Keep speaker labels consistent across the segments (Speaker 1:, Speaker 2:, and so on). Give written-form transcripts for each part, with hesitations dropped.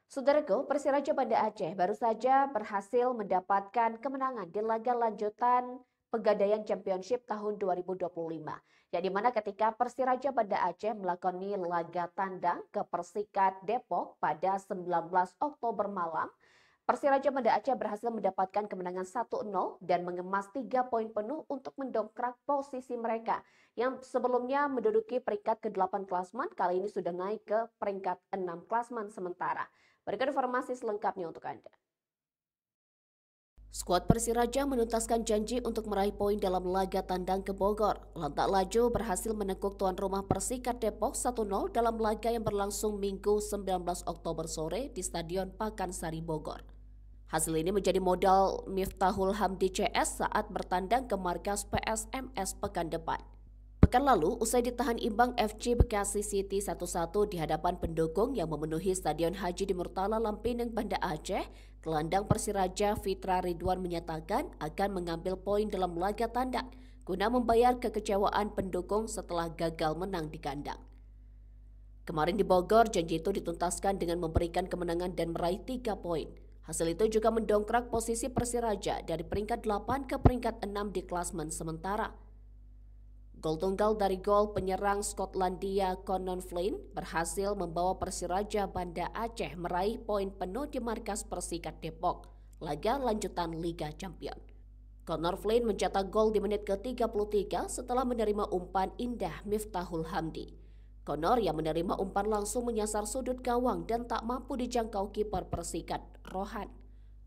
Speaker 1: Saudaraku, Persiraja Banda Aceh baru saja berhasil mendapatkan kemenangan di laga lanjutan Pegadaian Championship tahun 2025. Yang dimana ketika Persiraja Banda Aceh melakoni laga tandang ke Persikat Depok pada 19 Oktober malam, Persiraja Banda Aceh berhasil mendapatkan kemenangan 1-0 dan mengemas 3 poin penuh untuk mendongkrak posisi mereka yang sebelumnya menduduki peringkat ke-8 klasmen, kali ini sudah naik ke peringkat 6 klasmen sementara. Berikut informasi selengkapnya untuk Anda. Skuad Persiraja menuntaskan janji untuk meraih poin dalam laga tandang ke Bogor. Lantak Laju berhasil menekuk tuan rumah Persikat Depok 1-0 dalam laga yang berlangsung Minggu 19 Oktober sore di Stadion Pakansari Bogor. Hasil ini menjadi modal Miftahul Hamdi CS saat bertandang ke markas PSMS pekan depan. Pekan lalu, usai ditahan imbang FC Bekasi City 1-1 di hadapan pendukung yang memenuhi Stadion Haji di Murtala Lampinang, Banda Aceh, gelandang Persiraja Fitra Ridwan menyatakan akan mengambil poin dalam laga tandang guna membayar kekecewaan pendukung setelah gagal menang di kandang. Kemarin di Bogor, janji itu dituntaskan dengan memberikan kemenangan dan meraih 3 poin. Hasil itu juga mendongkrak posisi Persiraja dari peringkat 8 ke peringkat 6 di klasmen sementara. Gol tunggal dari gol penyerang Skotlandia Conor Flynn berhasil membawa Persiraja Banda Aceh meraih poin penuh di markas Persikat Depok, laga lanjutan Liga Champion. Conor Flynn mencetak gol di menit ke-33 setelah menerima umpan indah Miftahul Hamdi. Conor yang menerima umpan langsung menyasar sudut gawang dan tak mampu dijangkau kiper Persikat, Rohan.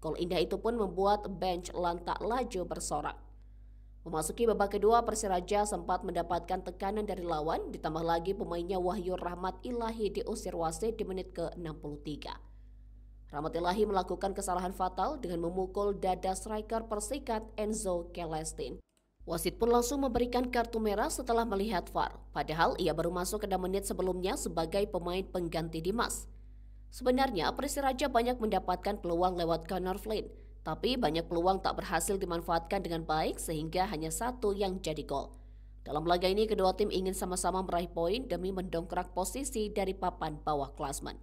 Speaker 1: Gol indah itu pun membuat bench Lantak Laju bersorak. Memasuki babak kedua, Persiraja sempat mendapatkan tekanan dari lawan, ditambah lagi pemainnya Wahyu Rahmat Ilahi diusir wasit di menit ke-63. Rahmat Ilahi melakukan kesalahan fatal dengan memukul dada striker Persikat Enzo Celestin. Wasit pun langsung memberikan kartu merah setelah melihat VAR, padahal ia baru masuk ke 6 menit sebelumnya sebagai pemain pengganti Dimas. Sebenarnya Persiraja banyak mendapatkan peluang lewat Conor Flynn, tapi banyak peluang tak berhasil dimanfaatkan dengan baik sehingga hanya satu yang jadi gol. Dalam laga ini kedua tim ingin sama-sama meraih poin demi mendongkrak posisi dari papan bawah klasmen.